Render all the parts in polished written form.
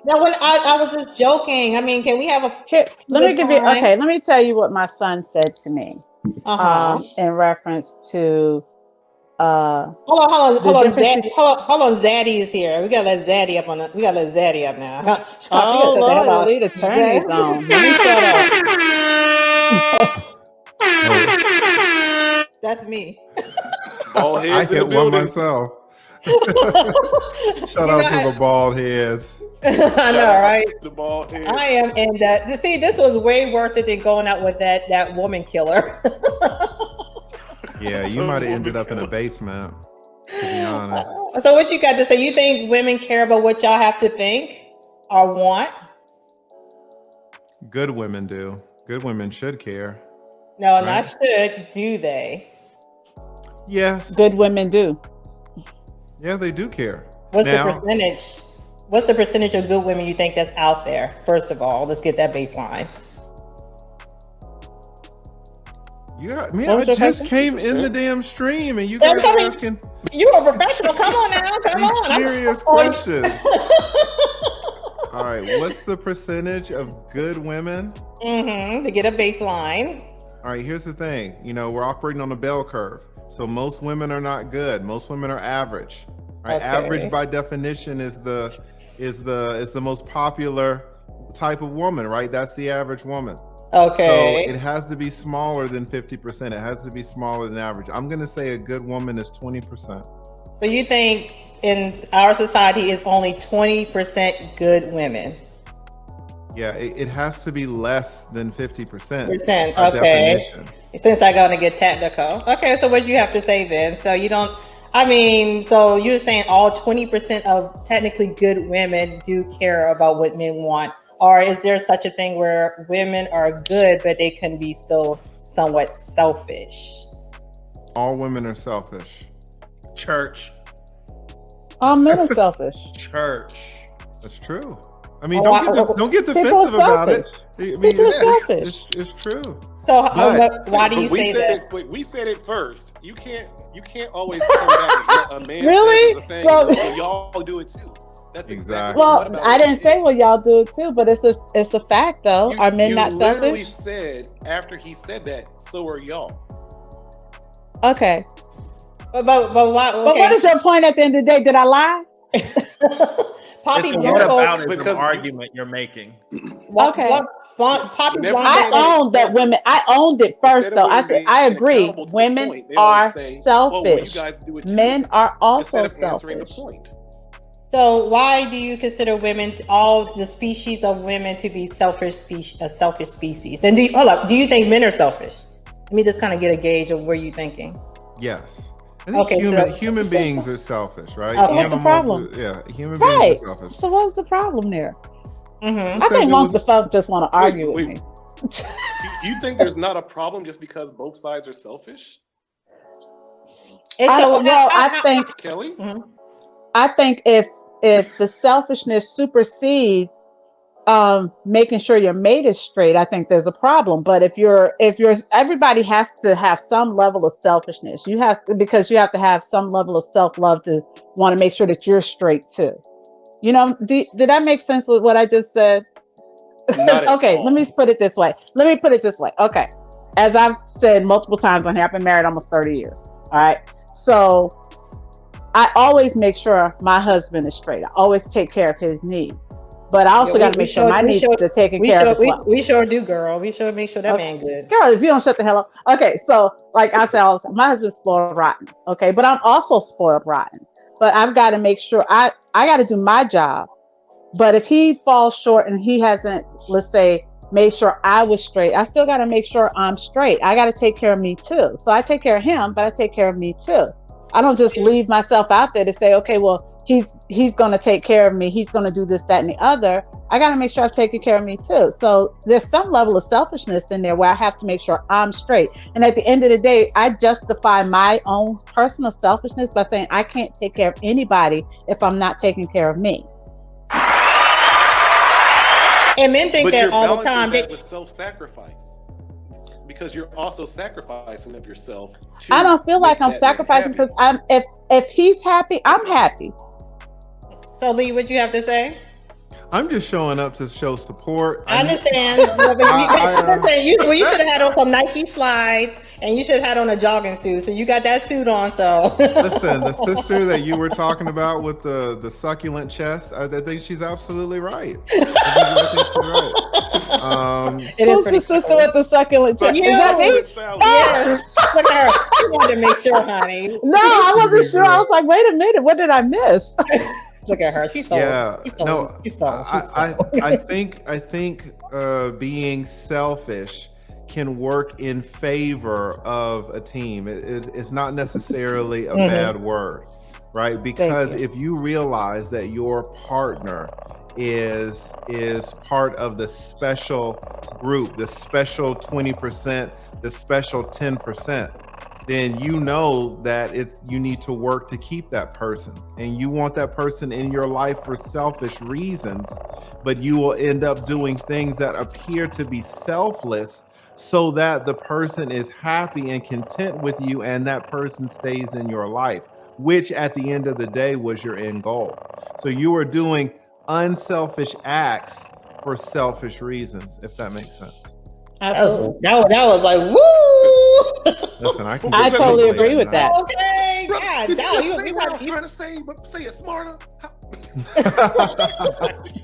No, when I was just joking. I mean, can we have a Here, let me good give you. time? Okay, let me tell you what my son said to me. Uh-huh. In reference to the Hold on, difference Zaddy. between. Hold on, Zaddy is here. We gotta let Zaddy up on the. We gotta let Zaddy up now. Gosh, we gotta Oh shut the hell Lord, the up. lead attorney's on. Let me shut up. Hey, That's me. Ball I heads in the hit one building. myself. Shout You know, out to the bald heads. I Shout know, out right? to the ball heads. I am in that. See, this was way worth it than going out with that woman killer. Yeah, you might have ended up in a basement, to be honest. So what you got to say? You think women care about what y'all have to think or want? Good women do. Good women should care. No, Right? not should. Do they? Yes. Good women do. Yeah, they do care. What's Now, the percentage? What's the percentage of good women you think that's out there? First of all, let's get that baseline. What I was your just question? came in the damn stream and you I'm guys are coming. asking You a professional? Come on now. Come these on. serious I'm on. questions. All right, what's the percentage of good women? To get a baseline. All right, here's the thing. We're operating on a bell curve. So most women are not good. Most women are average. Right? Okay. Average by definition is the most popular type of woman, right? That's the average woman. Okay. So it has to be smaller than 50%. It has to be smaller than average. I'm going to say a good woman is 20%. So you think in our society is only 20% good women? Yeah, it has to be less than 50%. Percent. By Okay. definition. Since I gotta get technical. Okay, so what do you have to say then? So you don't. I mean, so you're saying all 20% of technically good women do care about what men want, or is there such a thing where women are good but they can be still somewhat selfish? All women are selfish. Church. All men are selfish. Church. That's true. I mean, don't get People are defensive about it. selfish. I mean, People are selfish. it's true. So why do But you say that? we said it first. You can't always come back and what a man Really? says is a thing. So- Well, y'all do it too. That's exactly. Well, what about I didn't it say is. well y'all do it too, but it's a fact though. Are men you not literally selfish? said after he said that, so are y'all. Okay. But why? Okay. But what is your point at the end of the day? Did I lie? Poppy It's a Blanco? Because argument you're making. Okay. Poppy Whenever Blanco. I owned that women. I owned it first, Instead though. of I women said being I agree. accountable to the Women point, they are always say, "Oh, well, you selfish. guys do it too." Men are also Instead of answering the selfish. point. So why do you consider women, all the species of women, to be selfish species? And do you think men are selfish? Let me just kind of get a gauge of where you're thinking. Yes. I think Okay, human beings are selfish, right? Okay. What's the problem? Human Right. beings are selfish. So what's the problem there? Mm-hmm. I think most of the folks just want to argue with me. You think there's not a problem just because both sides are selfish, I think Kelly? Mhm. I think if the selfishness supersedes making sure your mate is straight, I think there's a problem. But if you're everybody has to have some level of selfishness. You have to, because you have to have some level of self-love to want to make sure that you're straight too. Did that make sense with what I just said? Not at Okay, all. let me put it this way. Okay. As I've said multiple times on here, I've been married almost 30 years. All right. So I always make sure my husband is straight. I always take care of his needs. But I also got to make sure my needs are taken care of as well. We sure do, girl. We sure make sure that man good. Girl, if you don't shut the hell up. Okay, so like I say all the time, my husband's spoiled rotten. Okay, but I'm also spoiled rotten. But I've got to make sure I got to do my job. But if he falls short and he hasn't, let's say, made sure I was straight, I still got to make sure I'm straight. I got to take care of me too. So I take care of him, but I take care of me too. I don't just leave myself out there to say, okay, well, he's going to take care of me. He's going to do this, that, and the other. I got to make sure I've taken care of me too. So there's some level of selfishness in there where I have to make sure I'm straight. And at the end of the day, I justify my own personal selfishness by saying I can't take care of anybody if I'm not taking care of me. And men think that all the time. That with self-sacrifice, because you're also sacrificing of yourself. I don't feel like I'm sacrificing because if he's happy, I'm happy. So Lee, what you have to say? I'm just showing up to show support. I understand. You should have had on some Nike slides, and you should have had on a jogging suit. So you got that suit on. So listen, the sister that you were talking about with the succulent chest, I think she's absolutely right. I think she's right. Who's the sister with the succulent chest? Is that me? Yeah. Look at her. She wanted to make sure, honey. No, I wasn't sure. I was like, wait a minute, what did I miss? Look at her. She's so. Yeah. She's so. I think being selfish can work in favor of a team. It's not necessarily a bad word, right? Because if you realize that your partner is part of the special group, the special 20%, the special 10%, then you know that you need to work to keep that person, and you want that person in your life for selfish reasons, but you will end up doing things that appear to be selfless so that the person is happy and content with you, and that person stays in your life, which at the end of the day was your end goal. So you are doing unselfish acts for selfish reasons, if that makes sense. That was like, woo! Listen, I totally agree with that. Okay, God, God, you say what I was trying to say, but say it smarter.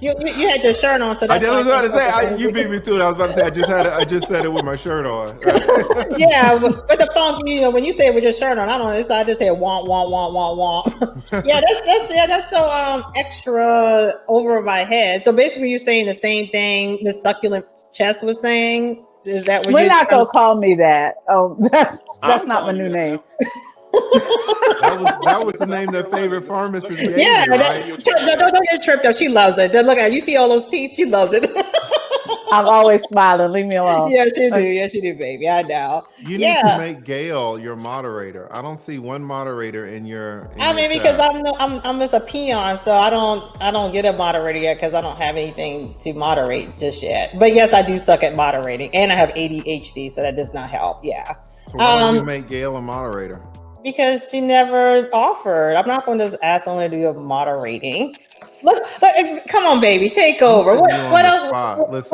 you had your shirt on, so that's I was about to say you beat me to it. I was about to say I just said it with my shirt on. Right? Yeah, but the funky, when you say it with your shirt on, I don't know. I just say womp womp womp womp womp. Yeah, that's so extra over my head. So basically, you're saying the same thing Miss Succulent Chest was saying. Is that what we're not gonna call me that? Oh, that's not my new name. That was the name that Favorite Pharmacist gave me, right? Don't get tripped up. She loves it. Look at her. You see all those teeth? She loves it. I'm always smiling. Leave me alone. Yeah, she do. Yeah, she do, baby. I know. You need to make Gail your moderator. I don't see one moderator in your. Because I'm just a peon, so I don't get a moderator yet because I don't have anything to moderate just yet. But yes, I do suck at moderating, and I have ADHD, so that does not help. Yeah. So why don't you make Gail a moderator? Because she never offered. I'm not going to just ask someone to do a moderating. Look, come on, baby, take over. What else? What else?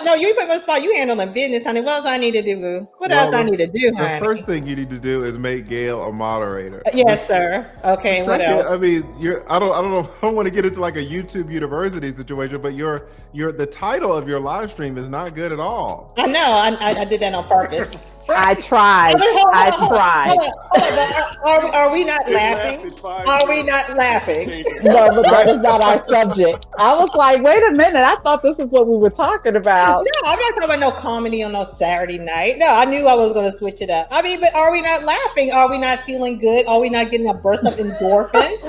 No, you put my spot. You handling business, honey. What else I need to do, boo? What else I need to do, honey? The first thing you need to do is make Gail a moderator. Yes, sir. Okay. What else? I mean, I don't want to get into like a YouTube University situation, but the title of your live stream is not good at all. I know. I did that on purpose. I tried. Are we not laughing? Are we not laughing? No, but that is not our subject. I was like, wait a minute. I thought this is what we were talking about. No, I'm not talking about no comedy on no Saturday night. No, I knew I was going to switch it up. I mean, but are we not laughing? Are we not feeling good? Are we not getting a burst of endorphins?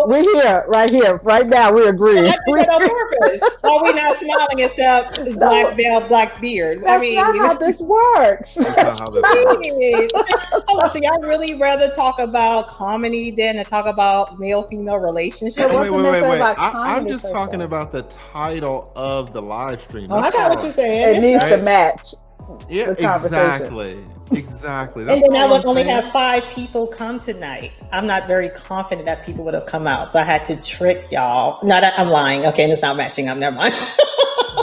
We're here, right here, right now. We agree. I did that on purpose. Are we not smiling except black veil, black beard? That's not how this works. That's not how this works. So y'all really rather talk about comedy than to talk about male-female relationships? Wait. I'm just talking about the title of the live stream. I got what you're saying. It needs to match. Yeah, exactly. And then I would only have 5 people come tonight. I'm not very confident that people would have come out, so I had to trick y'all. No, I'm lying. Okay, and it's not matching up. Never mind.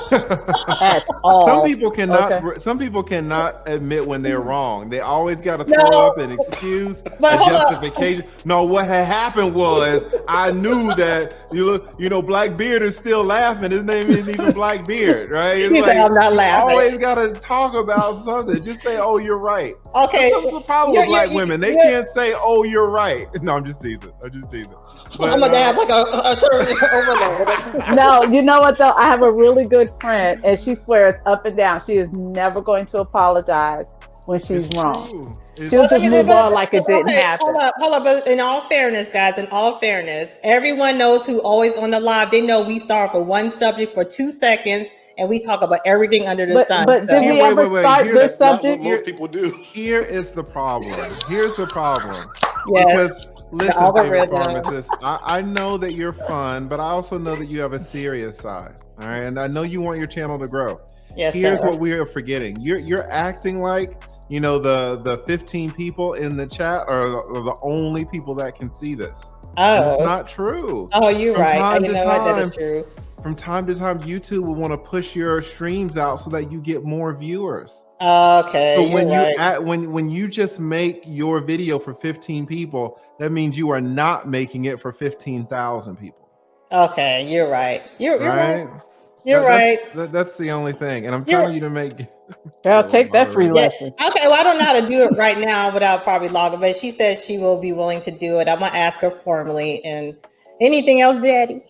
At all. Some people cannot admit when they're wrong. They always got to throw up an excuse, a justification. No, what had happened was I knew that Blackbeard is still laughing. His name isn't even Blackbeard, right? It's like, I'm not laughing. Always got to talk about something. Just say, "Oh, you're right." Okay. That's the problem with black women. They can't say, "Oh, you're right." No, I'm just teasing. But, I'm gonna have like a attorney overload. No, you know what though? I have a really good friend, and she swears up and down she is never going to apologize when she's wrong. She'll just move on like it didn't happen. Hold up. But in all fairness, guys, everyone knows who always on the live. They know we start for one subject for 2 seconds, and we talk about everything under the sun. But did we ever start this subject? Most people do. Here is the problem. Yes. Because listen, Favorite Pharmacist, I know that you're fun, but I also know that you have a serious side. All right, and I know you want your channel to grow. Yes. Here's what we are forgetting. You're acting like the 15 people in the chat are the only people that can see this. And it's Oh, not true. oh, you're From right. time You to know what? That is time, true. From time to time, YouTube will want to push your streams out so that you get more viewers. Okay, So you're when you right. when you just make your video for 15 people, that means you are not making it for 15,000 people, Okay, you're right. You're right. right? You're right. That's the only thing. And I'm You're telling you to make Girl, take that free yeah. lesson. Okay. Well, I don't know how to do it right now without probably logging, but she says she will be willing to do it. I'm gonna ask her formally. And anything else, Daddy?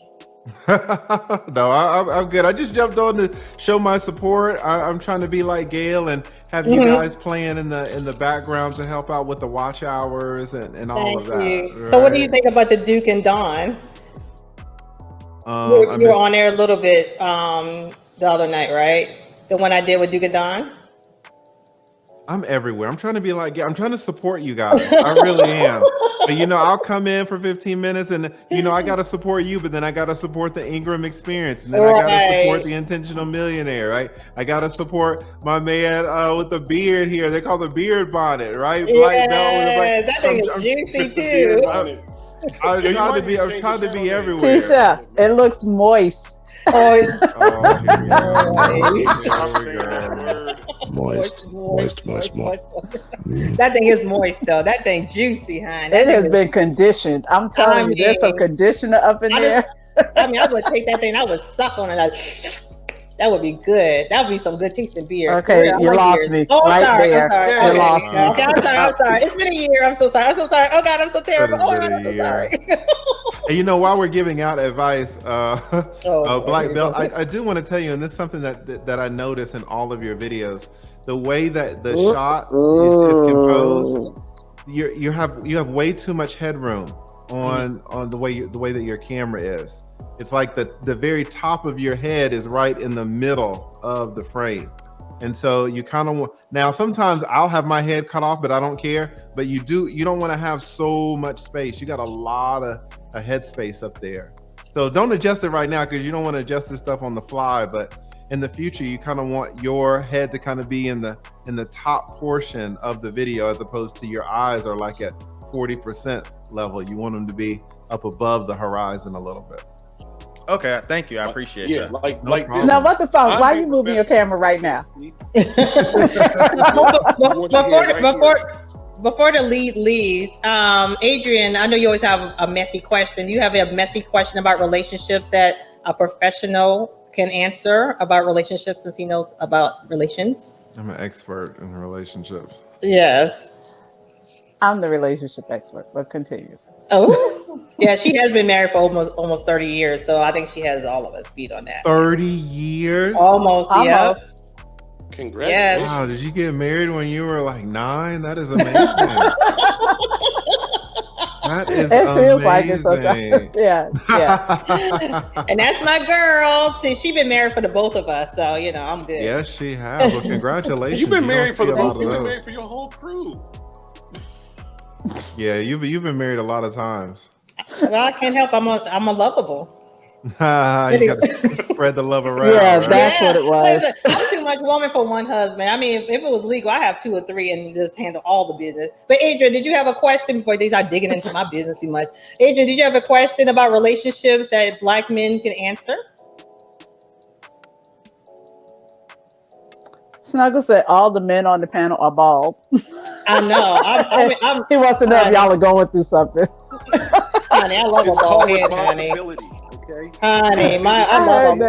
No, I'm good. I just jumped on to show my support. I'm trying to be like Gail and have you guys playing in the background to help out with the watch hours and all Thank of that. you. Right? So, what do you think about the Duke and Dawn? I You were on there a little bit the other night, right? The one I did with Duke and Dawn. I'm everywhere. I'm trying to be like, I'm trying to support you guys. I really am. But I'll come in for 15 minutes and I got to support you, but then I got to support the Ingram experience. And then I got to support the intentional millionaire, right? I got to support my man with the beard here. They call the beard bonnet, right? Black belt with a black. That thing is juicy too. I'm trying to be everywhere. Tisha, it looks moist. Oh, Here we go. Moist. That thing is moist though. That thing juicy, hon. It has been conditioned. I'm telling you, there's some conditioner up in there. I would take that thing. I would suck on it. That would be good. That would be some good tasting beer. Okay, you lost me. Oh, right sorry. there. I'm sorry. You Okay. lost me. Okay, I'm sorry. It's been a year. I'm so sorry. Oh God, I'm so terrible. Oh God, I'm so sorry. And while we're giving out advice, Black Belt, I do want to tell you, and this is something that I notice in all of your videos, the way that the shot is composed, you have way too much headroom on the way that your camera is. It's like the very top of your head is right in the middle of the frame. And so you kind of now sometimes I'll have my head cut off, but I don't care. But you don't want to have so much space. You got a lot of head space up there. So don't adjust it right now because you don't want to adjust this stuff on the fly. But in the future, you kind of want your head to kind of be in the top portion of the video, as opposed to your eyes are like at 40% level. You want them to be up above the horizon a little bit. Okay, thank you. I appreciate that. like now, what the fuck? Why are you moving your camera right now? Before the lead leaves, Adrian, I know you always have a messy question. Do you have a messy question about relationships that a professional can answer about relationships, since he knows about relations? I'm an expert in relationships. Yes. I'm the relationship expert, but continue. Oh, yeah, she has been married for almost 30 years, so I think she has all of us beat on that. 30 years? Almost. Yeah. Congratulations. Yes. Wow, did you get married when you were like 9? That is amazing. That is it feels amazing. like it sometimes. Yeah. And that's my girl. See, she's been married for the both of us, so I'm good. Yes, she has. Well, congratulations. You've been married for the both. You've been those. married for your whole crew. Yeah, you've been married a lot of times. Well, I can't help. I'm a lovable. You got to spread the love around. Yeah, right? that's what it was. Listen, I'm too much woman for one husband. I mean, if it was legal, I have 2 or 3 and just handle all the business. But Adrian, did you have a question before they start digging into my business too much? Adrian, did you have a question about relationships that Black men can answer? Snuggle said all the men on the panel are bald. I know. He wants to know if y'all are going through something. Honey, I love It's a bald called head, honey. responsibility. Okay. Honey, I love a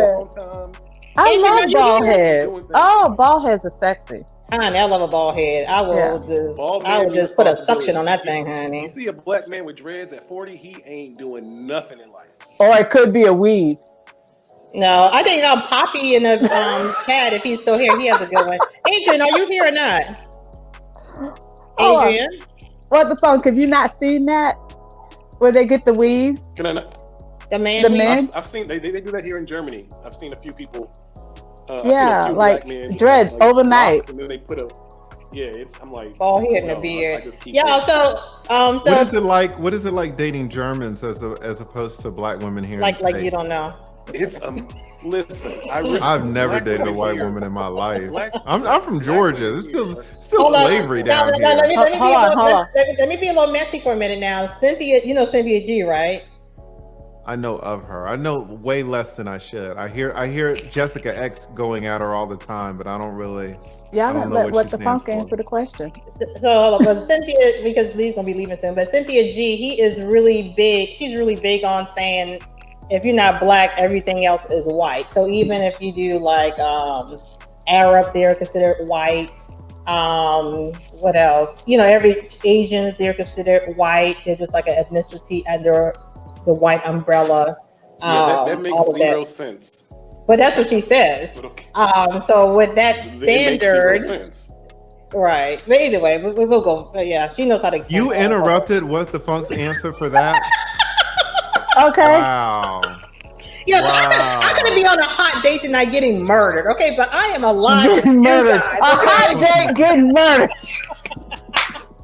I Adrian, love are you bald here? heads. Oh, bald heads are sexy. Honey, I love a bald head. I will just put a suction on that thing, honey. You see a black man with dreads at 40, he ain't doing nothing in life. Or it could be a weave. No, I think Poppy in the chat, if he's still here, he has a good one. Adrian, are you here or not? Adrian? What the fuck? Have you not seen that? Where they get the weaves? Can I not? The man. The men? I've seen they do that here in Germany. I've seen a few people. Yeah, like dreads overnight. And then they put a. Yeah, I'm like bald head and a beard. I just keep Yeah, so what is it like? What is it like dating Germans as opposed to Black women here? Like you don't know. It's Listen, I've never dated a white woman in my life. I'm from Georgia. There's still slavery down here. Let me be a little messy for a minute now. Cynthia, you know Cynthia G, right? I know of her. I know way less than I should. I hear Jessica X going at her all the time, but I don't really. Y'all don't not know let the she funk stands for. answer the question. So hold on, but Cynthia, because Lee's gonna be leaving soon, but Cynthia G, he is really big. She's really big on saying, if you're not black, everything else is white. So even if you do like Arab, they're considered white. What else? You know, every Asians, they're considered white. They're just like an ethnicity under the white umbrella. That makes zero sense. But that's what she says. Okay. So with that standard, it makes zero sense. right? But anyway, we'll go. But yeah, she knows how to explain. You interrupted. What's the funk's answer for that? Okay. Wow. Yeah, so I'm gonna be on a hot date tonight getting murdered. Okay, but I am alive. Getting murdered. Guys, A hot date getting murdered.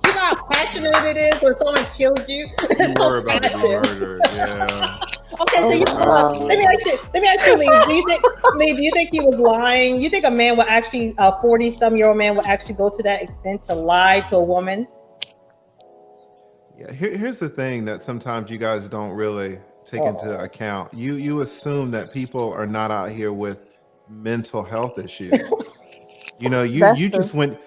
You know how passionate it is when someone kills you. It's so About to be passionate. murdered. Yeah. Okay, so let me ask you, Lee. Do you think he was lying? You think a 40-some-year-old man will actually go to that extent to lie to a woman? Yeah. Here's the thing that sometimes you guys don't really take into account. You assume that people are not out here with mental health issues. You know, you just went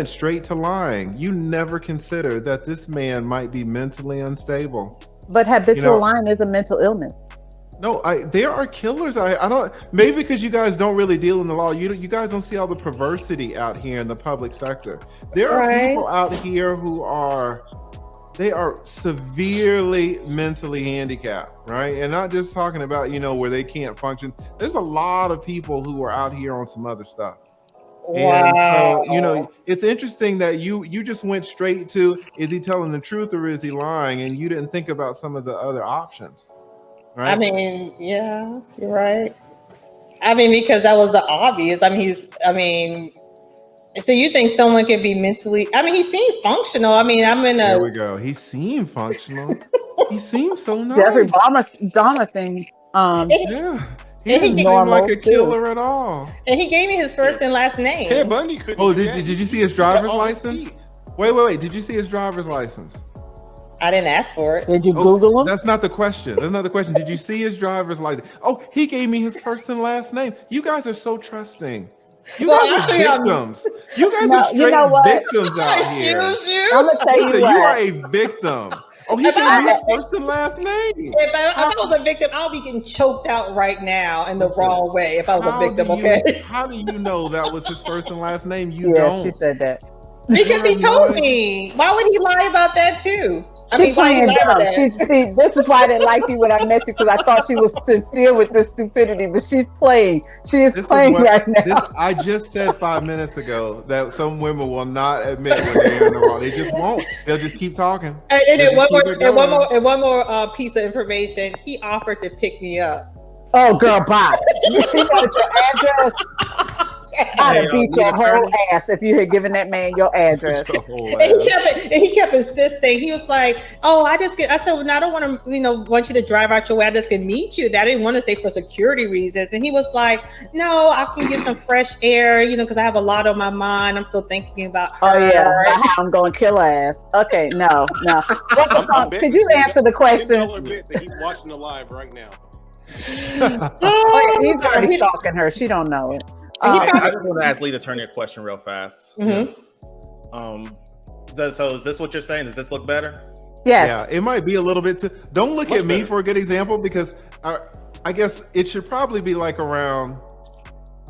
straight to lying. You never considered that this man might be mentally unstable. But habitual lying is a mental illness. No, there are killers. I don't, maybe because you guys don't really deal in the law. You guys don't see all the perversity out here in the public sector. There are people out here who are severely mentally handicapped, right? And not just talking about, where they can't function. There's a lot of people who are out here on some other stuff. Wow. And so, it's interesting that you just went straight to, is he telling the truth or is he lying? And you didn't think about some of the other options, right? I mean, yeah, you're right. I mean, because that was the obvious. So you think someone could be mentally, he seemed functional. There we go. He seemed functional. He seemed so nice. Jeffrey Dahmer seemed, yeah. He didn't seem like a killer at all. And he gave me his first and last name. Ted Bundy couldn't. Oh, did you see his driver's license? Wait. Did you see his driver's license? I didn't ask for it. Did you Google him? That's not the question. Did you see his driver's license? Oh, he gave me his first and last name. You guys are so trusting. You guys are victims. You guys are straight victims out here. I'm gonna tell you what. You are a victim. Oh, he gave me his first and last name. If I was a victim, I'll be getting choked out right now in the wrong way if I was a victim, okay? How do you know that was his first and last name? You yeah, don't. She said that. Because he told me. Why would he lie about that too? She's playing dumb. See, this is why I didn't like you when I met you, because I thought she was sincere with this stupidity, but she's playing. She is playing right now. I just said 5 minutes ago that some women will not admit when they're in the wrong. They just won't. They'll just keep talking. And one more piece of information. He offered to pick me up. Oh, girl, bye. You wanted your address? I'd have beat your whole ass if you had given that man your address. And he kept insisting. He was like, "Oh, I said, well, no, I don't want to, want you to drive out your way. I just can meet you." That I didn't want to say for security reasons. And he was like, "No, I can get some fresh air, because I have a lot on my mind. I'm still thinking about her." Oh yeah, I'm going to kill her ass. Okay, no. Could you answer the question? That he's watching the live right now. He's already stalking her. She don't know it. I just want to ask Lee to turn your question real fast. Mm-hmm. So is this what you're saying? Does this look better? Yes. Yeah, it might be a little bit too. Don't look at me for a good example, because I guess it should probably be like around.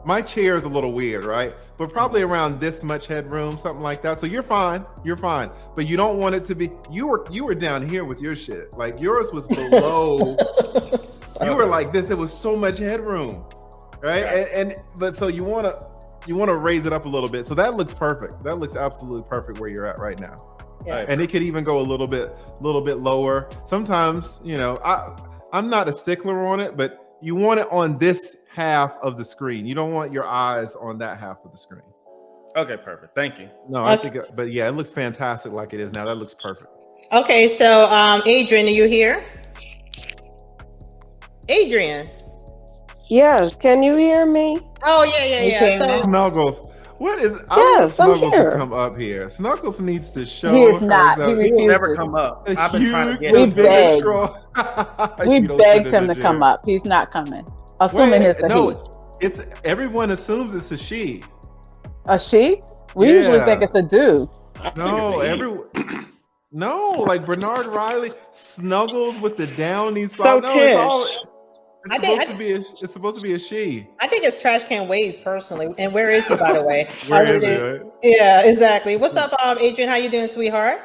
My chair is a little weird, right? But probably around this much headroom, something like that. So you're fine. But you don't want it to be. You were down here with your shit. Like yours was below. You were like this. There was so much headroom. Right. But so you want to raise it up a little bit. So that looks perfect. That looks absolutely perfect where you're at right now. Yeah. And it could even go a little bit lower. Sometimes, I'm not a stickler on it, but you want it on this half of the screen. You don't want your eyes on that half of the screen. Okay, perfect. Thank you. No, I think, but yeah, it looks fantastic like it is now. That looks perfect. Okay, so Adrian, are you here? Adrian. Yes, can you hear me? Oh yeah. We can now. Snuggles. What is? I want Yes, I'm Snuggles to here. come up here. Snuggles needs to He show is not. He herself. He will never refuses. come up. The I've been trying to huge, get the We him. bigger begged. troll. We You don't sit begged in him the to come chair. up. He's not coming. Assuming it's a he. no, it's everyone assumes it's a she. A she? We usually think Yeah. it's a dude. I think No, it's a he. no, like Bernard Riley, Snuggles with the downy So sock. No, it's Tish, all. I think It's supposed to be a she. I think it's Trash Can Ways personally. And where is he, by the way? Where How is would he? it- Right? Yeah, exactly. What's up, Adrian? How you doing, sweetheart?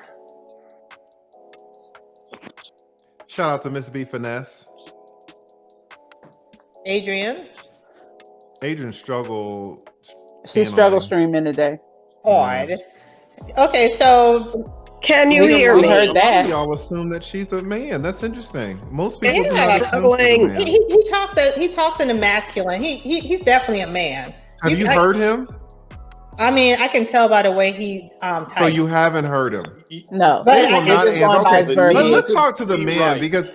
Shout out to Miss B Finesse. Adrian. Adrian struggled. She struggled streaming today. Hard. Okay, so can you We- hear we me? heard A lot that. of y'all assume that she's a man. That's interesting. Most people do Yeah. not assume she's a man. he talks in the masculine. He's definitely a man. Have you heard him? I mean, I can tell by the way he types. So you haven't heard him. No, But They I will can not just going answer. by Okay, his verbiage. let's talk to the He men right. because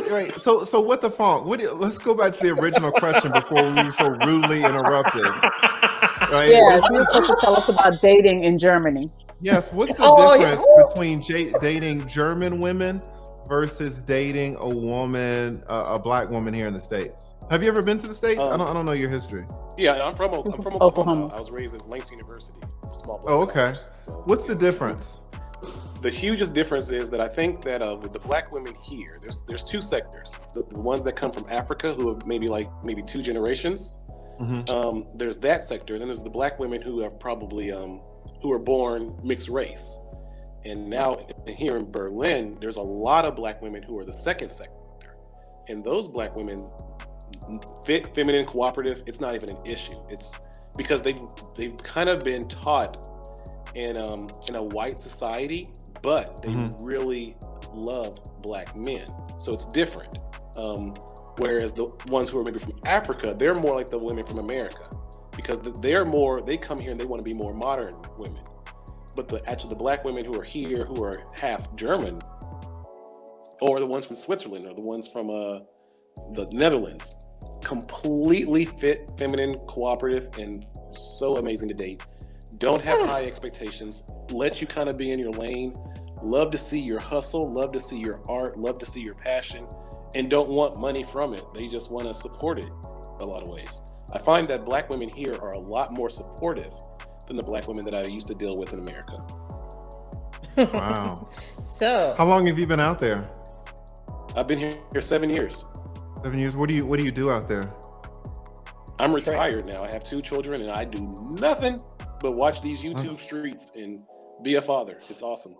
right. So what the funk? Let's go back to the original question before we were so rudely interrupted. Right? Yeah, she was supposed to tell us about dating in Germany. Yes. What's the Oh, yeah. difference between dating German women versus dating a woman, a black woman here in the States? Have you ever been to the States? I don't know your history. Yeah, I'm from Oklahoma. Oklahoma. I was raised at Langston University, small black Oh, okay. college. So What's the difference? the hugest difference is that I think that with the black women here, there's two sectors. The ones that come from Africa, who have maybe two generations. Mm-hmm. There's that sector, and then there's the black women who are probably who are born mixed race. And now here in Berlin, there's a lot of black women who are the second sector, and those black women fit feminine, cooperative. It's not even an issue. It's because they've kind of been taught in a white society, but they really love black men, so it's different. Whereas the ones who are maybe from Africa, they're more like the women from America, because they come here and they want to be more modern women. But the black women who are here, who are half German, or the ones from Switzerland, or the ones from the Netherlands, completely fit, feminine, cooperative, and so amazing to date. Don't have high expectations. Let you kind of be in your lane. Love to see your hustle. Love to see your art. Love to see your passion. And don't want money from it. They just want to support it a lot of ways. I find that black women here are a lot more supportive than the black women that I used to deal with in America. Wow. So How long have you been out there? I've been here 7 years. 7 years. What do you do out there? I'm retired now. I have 2 children, and I do nothing but watch these YouTube streets and be a father. It's awesome.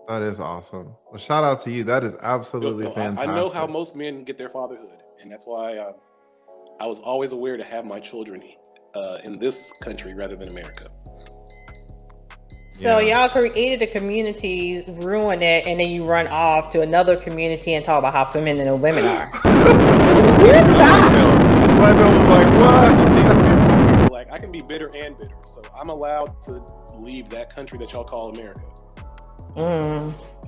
That is awesome. Well, shout out to you. That is absolutely fantastic. I know how most men get their fatherhood, and that's why I was always aware to have my children in this country rather than America. So y'all created a community, ruin it, and then you run off to another community and talk about how feminine the women are. Black Belt was like, what? Like, I can be bitter and bitter, so I'm allowed to leave that country that y'all call America.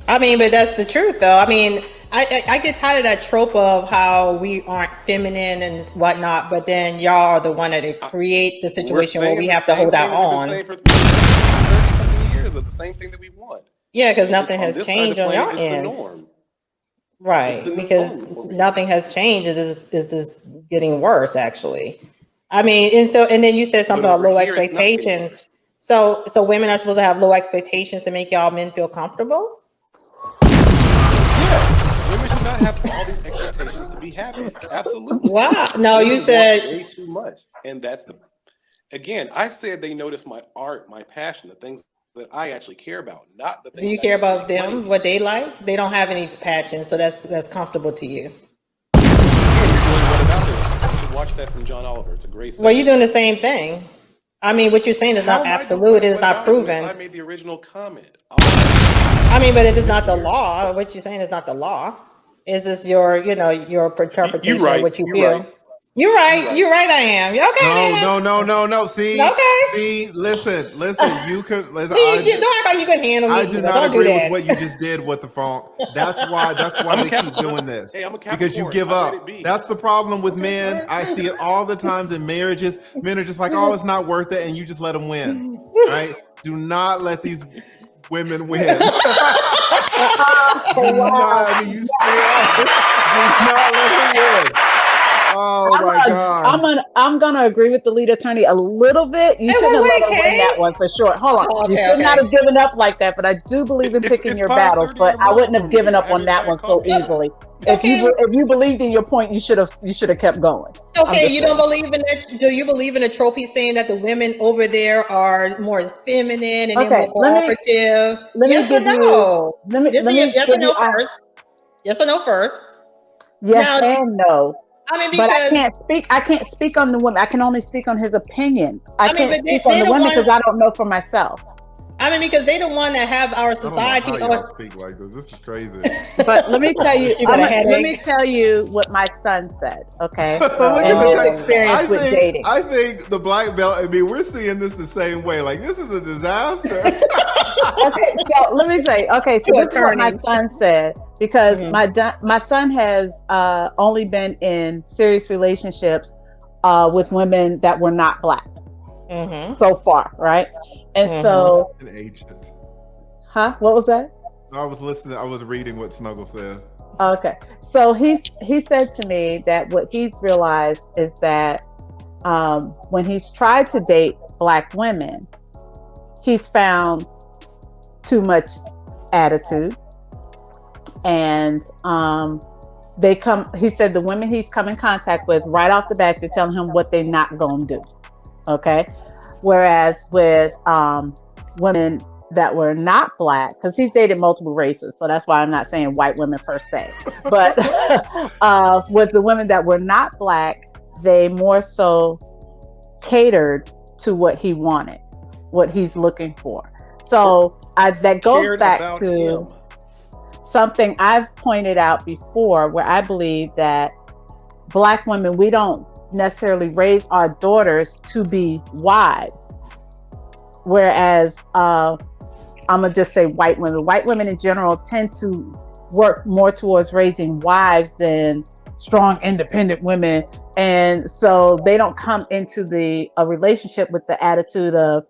I mean, but that's the truth, though. I mean, I get tired of that trope of how we aren't feminine and whatnot, but then y'all are the one that create the situation where we have to hold our own. For 30-something years of the same thing that we want. Yeah, because nothing has this side of changed the on your planet, it's end. the norm. Right, It's the because norm. nothing has changed. It's just getting worse, actually. I mean, and then you said something But about over low here, it's not getting expectations. So women are supposed to have low expectations to make y'all men feel comfortable? Yes, women should not have all these expectations to be happy. Absolutely. Wow. No, you Women said want way too much, and again, I said they notice my art, my passion, the things that I actually care about, not the things. do you that care I just about make them, money. what they like? They don't have any passion, so that's comfortable to you. Yeah, you're doing what about it? You should watch that from John Oliver. It's a great. Well, you're segment. doing the same thing. I mean, what you're saying is How not am I doing absolute. what It is not about it? I proven. made the original comment. I mean, but it is not the law. What you're saying is not the law. Is this your interpretation You're right. of what you You're feel? right. You're right. You're right. I am. Okay. No. See, Okay. see, listen. You could listen. Don't act like you can handle me. I do not Don't agree do with that. what you just did with the phone. That's why they keep doing this. Hey, I'm a because you Capricorn. give I let up. it be. That's the problem with Okay, men. go ahead. I see it all the times in marriages. Men are just like, oh, it's not worth it, and you just let them win. Right? Do not let these women win. You do not let them win. Oh my God! I'm gonna agree with the lead attorney a little bit. You shouldn't have let her win that one for sure. Hold on, you should not have given up like that. But I do believe in picking your battles. But I wouldn't have given up on that one so easily. If you believed in your point, you should have kept going. Okay, you don't believe in that? Do you believe in a trophy saying that the women over there are more feminine and they're more cooperative? Yes or no? Yes or no first. Yes or no first. Yes and no. I mean, but I can't speak on the women. I can only speak on his opinion. I can't speak on the women because I don't know for myself. I mean, because they don't want to have our society. I don't know how y'all speak like this. This is crazy. But let me tell you. Let me tell you what my son said. Okay, and his experience with dating. I think the black belt. I mean, we're seeing this the same way. Like this is a disaster. Okay, so let me say. Okay, so this is what my son said because my son has only been in serious relationships with women that were not black so far, right? And so, an agent. Huh? What was that? I was listening. I was reading what Snuggle said. Okay, so he said to me that what he's realized is that when he's tried to date black women, he's found too much attitude, and they come. He said the women he's come in contact with right off the bat, they're telling him what they're not gonna do. Okay, whereas with women that were not black, because he's dated multiple races, so that's why I'm not saying white women per se, but with the women that were not black, they more so catered to what he wanted, what he's looking for. So that goes back to something I've pointed out before, where I believe that black women, we don't necessarily raise our daughters to be wives, whereas I'm gonna just say white women in general tend to work more towards raising wives than strong independent women, and so they don't come into a relationship with the attitude of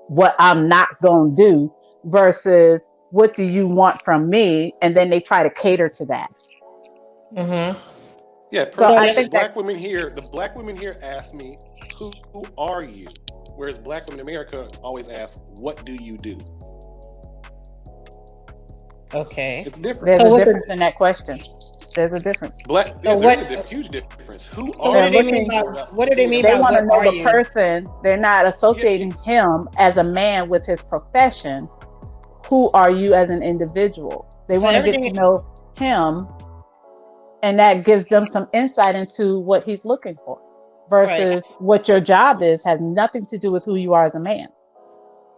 what I'm not gonna do versus what do you want from me, and then they try to cater to that. Yeah, so I think the black women here ask me, who are you? Whereas black women in America always ask, what do you do? Okay. It's different. There's a difference in that question. There's a difference. There's a huge difference. Who are you? What do they mean by they want to know the you? person. They're not associating him as a man with his profession. Who are you as an individual? They want to get to know him, and that gives them some insight into what he's looking for versus what your job is has nothing to do with who you are as a man.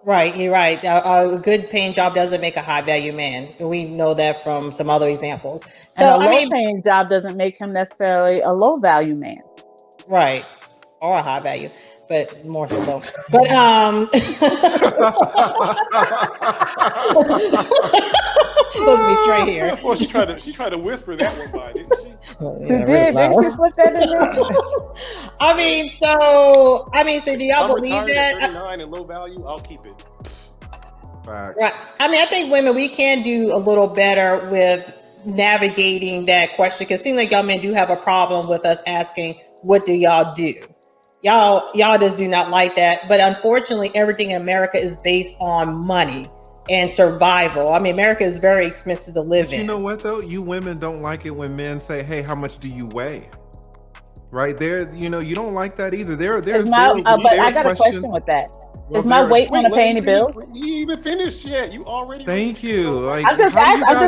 Right, you're right. A good paying job doesn't make a high value man. We know that from some other examples. So and a low paying job doesn't make him necessarily a low value man. Right. Or a high value, but more so low. But let's be straight here. Well, she tried to whisper that one by, didn't she? She did. Didn't she slip that in there? I mean, so do y'all believe that? 39 and low value, I'll keep it. Right. I mean, I think women, we can do a little better with navigating that question, because it seems like y'all men do have a problem with us asking, what do y'all do? Y'all just do not like that. But unfortunately, everything in America is based on money and survival. I mean, America is very expensive to live in. You know what though? You women don't like it when men say, "Hey, how much do you weigh?" Right there, you don't like that either. But I got a question with that. Is my weight going to pay any bills? You even finished yet? You already. Thank you. Like, I'm just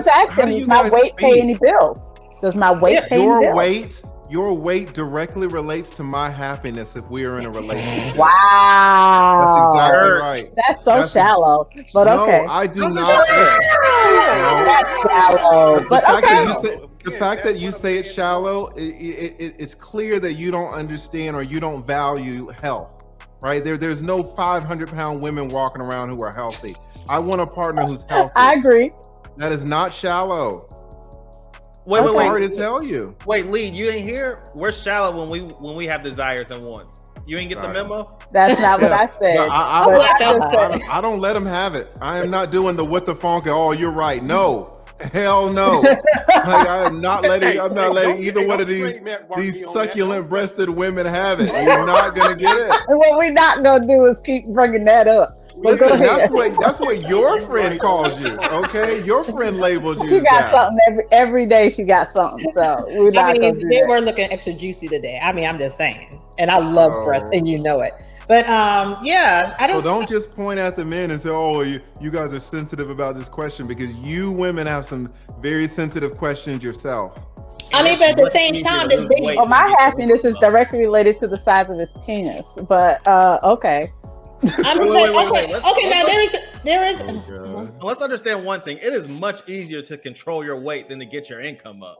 asking. Does my weight pay any bills? Does my weight pay any bills? Your weight directly relates to my happiness if we are in a relationship. Wow. That's exactly right. That's so shallow. But okay. No, I do not. That's shallow. But okay. the fact that you say it's shallow, it's clear that you don't understand or you don't value health, right? There's no 500-pound women walking around who are healthy. I want a partner who's healthy. I agree. That is not shallow. Wait, I'm sorry to tell you. Wait, Lee, you ain't here? We're shallow when we have desires and wants. You ain't get the memo? That's not what I said. No, I don't let them have it. I am not doing the what the funk. Oh, you're right. No, hell no. Like, I'm not letting either one of these succulent-breasted women have it. You're not gonna get it. And what we're not gonna do is keep bringing that up. Listen, that's what your friend called you. Okay, your friend labeled you. She got something every day. She got something. So we're not gonna do they that. were looking extra juicy today. I mean, I'm just saying, and I love breasts, and you know it. But yeah, I don't. So don't just point at the men and say, "Oh, you guys are sensitive about this question," because you women have some very sensitive questions yourself. I mean, but at the same time, my happiness is directly related to the size of his penis. But okay. I mean, okay. Now there is. Let's understand one thing. It is much easier to control your weight than to get your income up.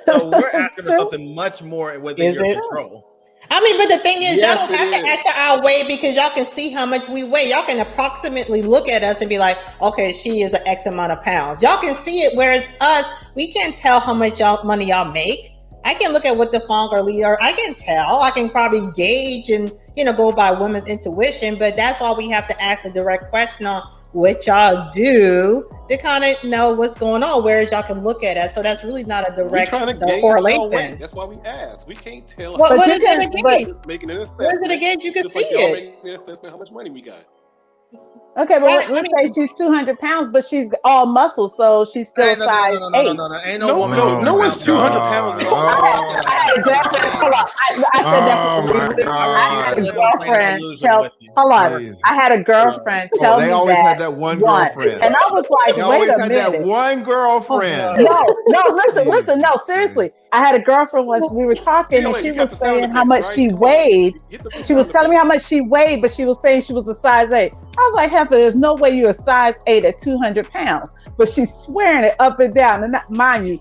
So we're asking for something much more within your control. I mean, but the thing is, y'all don't have to ask our weight because y'all can see how much we weigh. Y'all can approximately look at us and be like, okay, she is an X amount of pounds. Y'all can see it, whereas us, we can't tell how much money y'all make. I can look at what the funk or Lee I can tell. I can probably gauge and, go by women's intuition, but that's why we have to ask a direct question on what y'all do to kind of know what's going on, whereas y'all can look at it. So that's really not a direct correlation. That's why we ask. We can't tell. What is that again? Just making an assessment. What is it again? You can see it. Making an assessment how much money we got. Okay, but let's say she's 200 pounds, but she's all muscle, so she's still size 8. No, ain't no woman. No one's 200 pounds. Hold on. I had a girlfriend hold on. I had a girlfriend tell me they always had that one girlfriend. And I was like, they wait always a had minute. that one girlfriend. Listen, no, seriously. I had a girlfriend once we were talking and she was saying how much she weighed. She was telling me how much she weighed, but she was saying she was a size 8. I was like, Heifer, there's no way you're a size 8 at 200 pounds. But she's swearing it up and down. And mind you,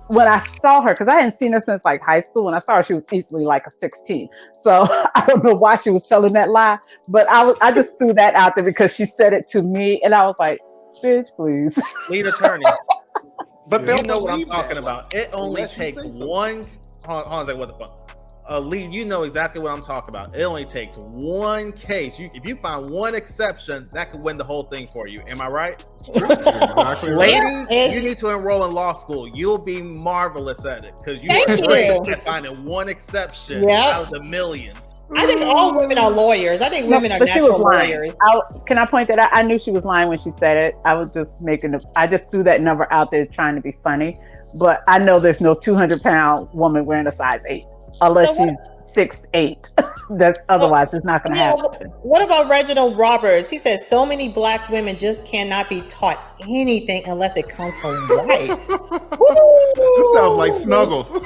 when I saw her, because I hadn't seen her since like high school, when I saw her, she was easily like a 16. So I don't know why she was telling that lie, but I just threw that out there because she said it to me, and I was like, bitch, please. Lead attorney. But you know what I'm talking about. It only takes one. Hold on a second, what the fuck? Lee, you know exactly what I'm talking about. It only takes one case. If you find one exception, that could win the whole thing for you. Am I right? Exactly. Ladies, you need to enroll in law school. You'll be marvelous at it because you are great at finding one exception out of the millions. I think all women are lawyers. I think women are natural lawyers. Can I point that out? I knew she was lying when she said it. I was just I just threw that number out there trying to be funny. But I know there's no 200-pound woman wearing a size 8. Unless she's 6'8". That's otherwise it's not going to happen. What about Reginald Roberts? He says so many black women just cannot be taught anything unless it comes from white. This sounds like Snuggles. Okay.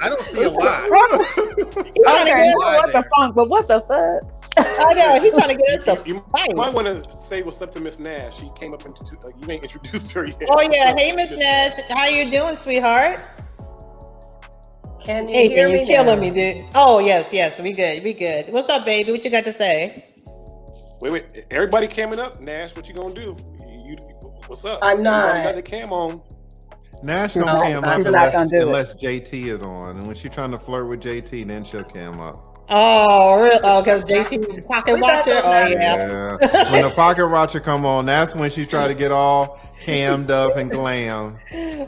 I don't see a lie. What the funk? But what the fuck? I know he's trying to get us to fight. You might want to say what's up to Miss Nash. She came up into you ain't introduced her yet. Oh yeah, hey Miss Nash, how you doing, sweetheart? Can you hear me? You're killing me, dude. Oh yes, we good. What's up, baby? What you got to say? Wait, everybody camming up. Nash, what you gonna do? What's up? I'm not. Everybody got the cam on. Nash don't cam up unless JT is on, and when she's trying to flirt with JT, then she'll cam up. Oh, really? Oh, because JT pocket watcher. Oh yeah. When the pocket watcher come on, that's when she try to get all cammed up and glam.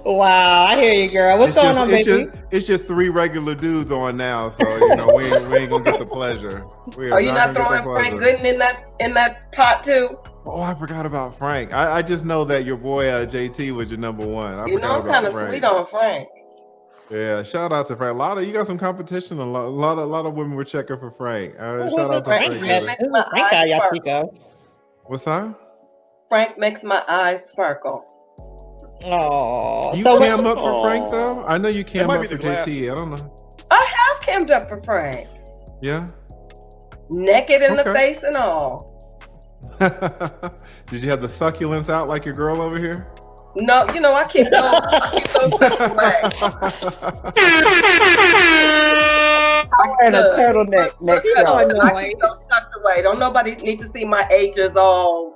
Wow, I hear you, girl. What's going on, baby? It's just 3 regular dudes on now, so we ain't gonna get the pleasure. Are you not throwing Frank Gooden in that pot too? Oh, I forgot about Frank. I just know that your boy JT was your number 1. I'm kind of sweet on Frank. Yeah, shout out to Frank. You got some competition. A lot of women were checking for Frank. Shout out to Frank. What's that? Frank makes my eyes sparkle. Oh, you cam up for Frank though? I know you cam up for JT. I don't know. I have cammed up for Frank. Yeah. Naked in the face and all. Did you have the succulents out like your girl over here? No, you know, I keep those away. I'm wearing a turtleneck next show. I keep those tucked away. Don't nobody need to see my H's all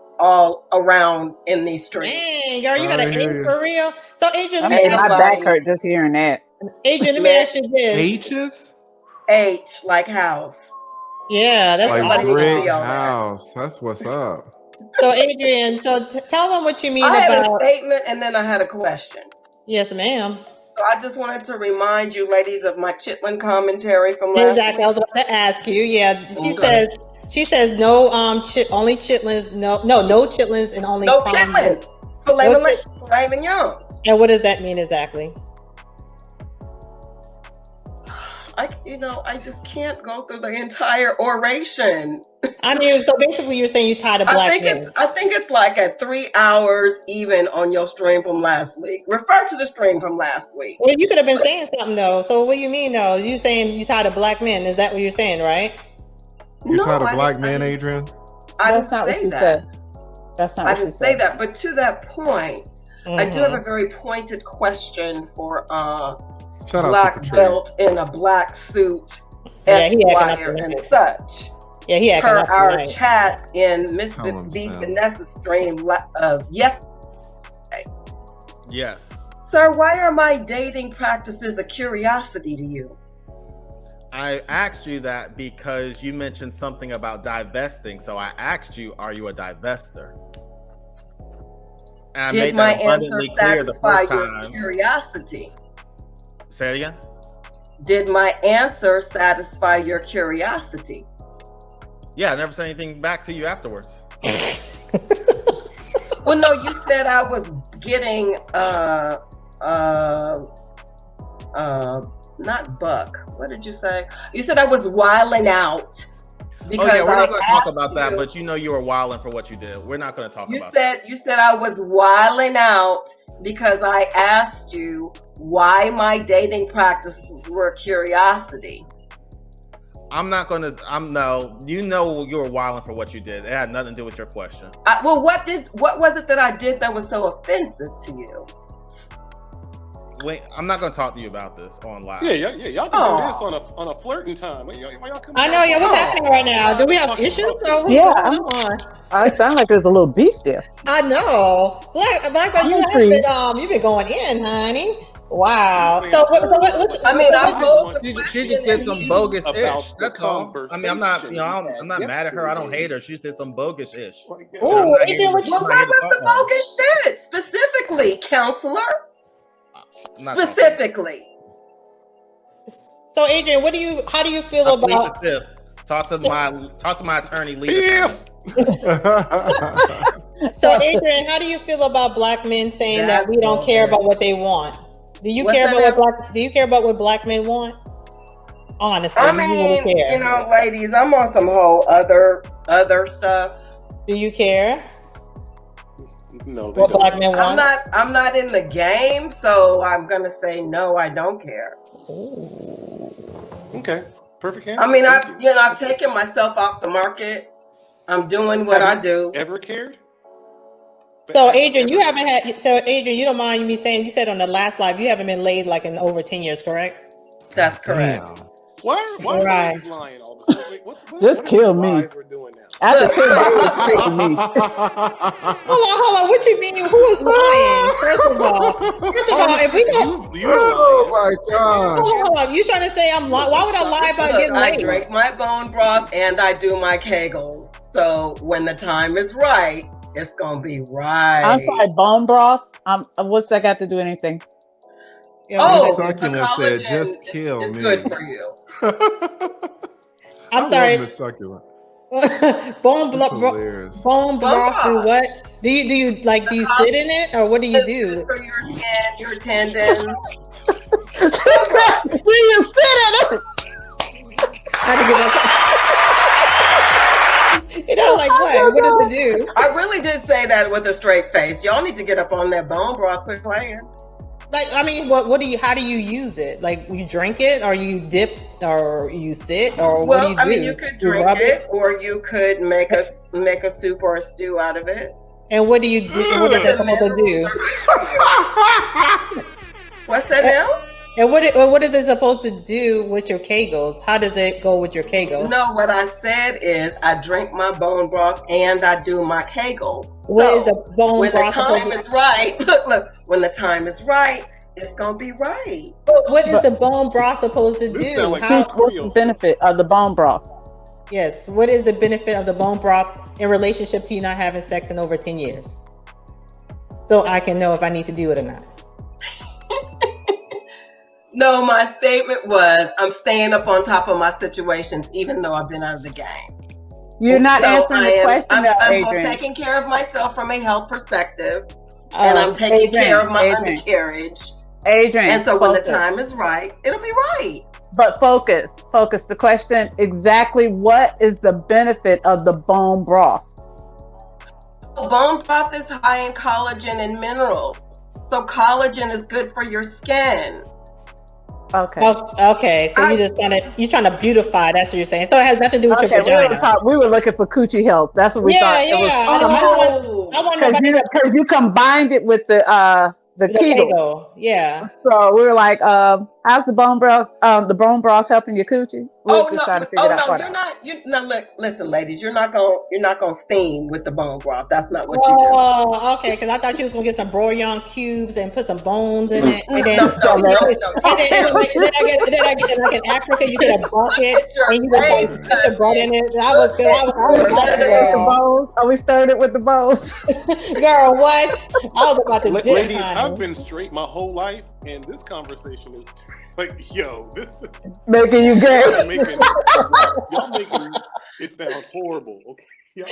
around in these streets. Dang, girl, you got an H for real? So, Adrian, let me mean, my back hurt just hearing that. Adrian, let me ask you this. H's? H, like house. Yeah, that's like brick house. That's what's up. So, Adrian, tell them what you mean I about... had a statement and then I had a question. Yes, ma'am. So I just wanted to remind you, ladies, of my chitlin commentary from last Exactly. week. I was about to ask you. Yeah, she says no only chitlins, no chitlins and only no chitlins. Filet mignon. And what does that mean exactly? I just can't go through the entire oration. I mean, so basically you're saying you tied a black man. I think it's like at 3 hours even on your stream from last week. Refer to the stream from last week. Well, you could have been saying something though. So what do you mean though? You saying you tied a black man? Is that what you're saying, right? You tied a black man, Adrian? I didn't say that. That's not I what didn't say that. But to that point, I do have a very pointed question for black belt in a black suit, Esquire and such. Yeah, he acting up our tonight. chat in Miss B. Vanessa's stream yesterday. Yes. Sir, why are my dating practices a curiosity to you? I asked you that because you mentioned something about divesting. So I asked you, are you a divester? And I Did made my that abundantly clear the first your time. Curiosity? Say it again? Did my answer satisfy your curiosity? Yeah, I never said anything back to you afterwards. Well, no, you said I was getting not buck. What did you say? You said I was wilding out. Because we're not going to talk about that, but you know you were wilding for what you did. We're not going to talk about that. You said I was wilding out because I asked you why my dating practices were a curiosity. No, you know you were wilding for what you did. It had nothing to do with your question. Well, what was it that I did that was so offensive to you? Wait, I'm not going to talk to you about this on live. Yeah, y'all can do this on a flirting time. Why y'all I know, what's happening right now? Do we have issues? Or what's going on? I sound like there's a little beef there. I know. Black, you've been going in, honey. Wow. So what's I mean, I posed she just did some bogus ish. That's all. I mean, I'm not mad at her. I don't hate her. She just did some bogus ish. Ooh, what was the bogus shit specifically, counselor? Specifically. So, Adrian, how do you feel about? Talk to my attorney, Leeeeeaaaadddd. So, Adrian, how do you feel about black men saying that we don't care about what they want? Do you care about what black men want? Honestly, I mean, really care. You know, ladies, I'm on some whole other stuff. Do you care? No, they what don't. Black men want? I'm not in the game, so I'm gonna say no. I don't care. Ooh. Okay, perfect answer. I mean, I've taken myself off the market. I'm doing what I do. Ever cared? So, Adrian, you haven't had. So, Adrian, you don't mind me saying? You said on the last live you haven't been laid like in over 10 years, correct? That's correct. Damn. Why are you lying all of a sudden? Just kill me. We're doing now? Hold on. What you mean? Who is lying? First of all, if we don't, oh my God! Hold on. You trying to say I'm lying? Why would I lie about getting laid? I drink my bone broth and I do my Kegels. So when the time is right, it's gonna be right. I'm sorry, bone broth. What's that got to do with anything? Succulent said, "Just kill me." Good for you. I'm sorry. Miss Succulent. Bone broth. Do what? Do you sit in it or what do you do? For your skin, your tendons. Do you sit in it? You know, like what? What does it do? I really did say that with a straight face. Y'all need to get up on that bone broth. Quit playing. Like, I mean, how do you use it? Like, you drink it, or you dip, or you sit, or what do you do? I mean, you could drink it, or you could make a soup or a stew out of it. And what do you do? What is it supposed to do? What's that now? And what is it supposed to do with your Kegels? How does it go with your Kegels? No, what I said is I drink my bone broth and I do my Kegels. What is the bone broth? When the time is right, look, when the time is right, it's gonna be right. What is the bone broth supposed to do? What's the benefit of the bone broth? Yes, what is the benefit of the bone broth in relationship to you not having sex in over 10 years? So I can know if I need to do it or not. No, my statement was I'm staying up on top of my situations even though I've been out of the game. You're not answering the question, I'm taking care of myself from a health perspective, and I'm taking care of my undercarriage. Adrian, and so when the time is right, it'll be right. But focus. The question, exactly what is the benefit of the bone broth? Bone broth is high in collagen and minerals. So collagen is good for your skin. Okay. Okay. So you're trying to beautify. That's what you're saying. So it has nothing to do with your vagina. We were looking for coochie health. That's what we thought. I want because you combined it with the Kegels. Yeah. So we were like, how's the bone broth helping your coochie? Trying to figure that part out. Listen, ladies, you're not gonna steam with the bone broth. That's not what you do. Oh, okay. Because I thought you was gonna get some brouillon cubes and put some bones in it. And then, like in Africa, you get a bucket and you just put your butt in it. That was good. Are we started with the bones? Girl, what? I was about to dip. Ladies, I've been straight my whole life, and this conversation is like, yo, this is making you gay. Y'all making it sound horrible. Okay, y'all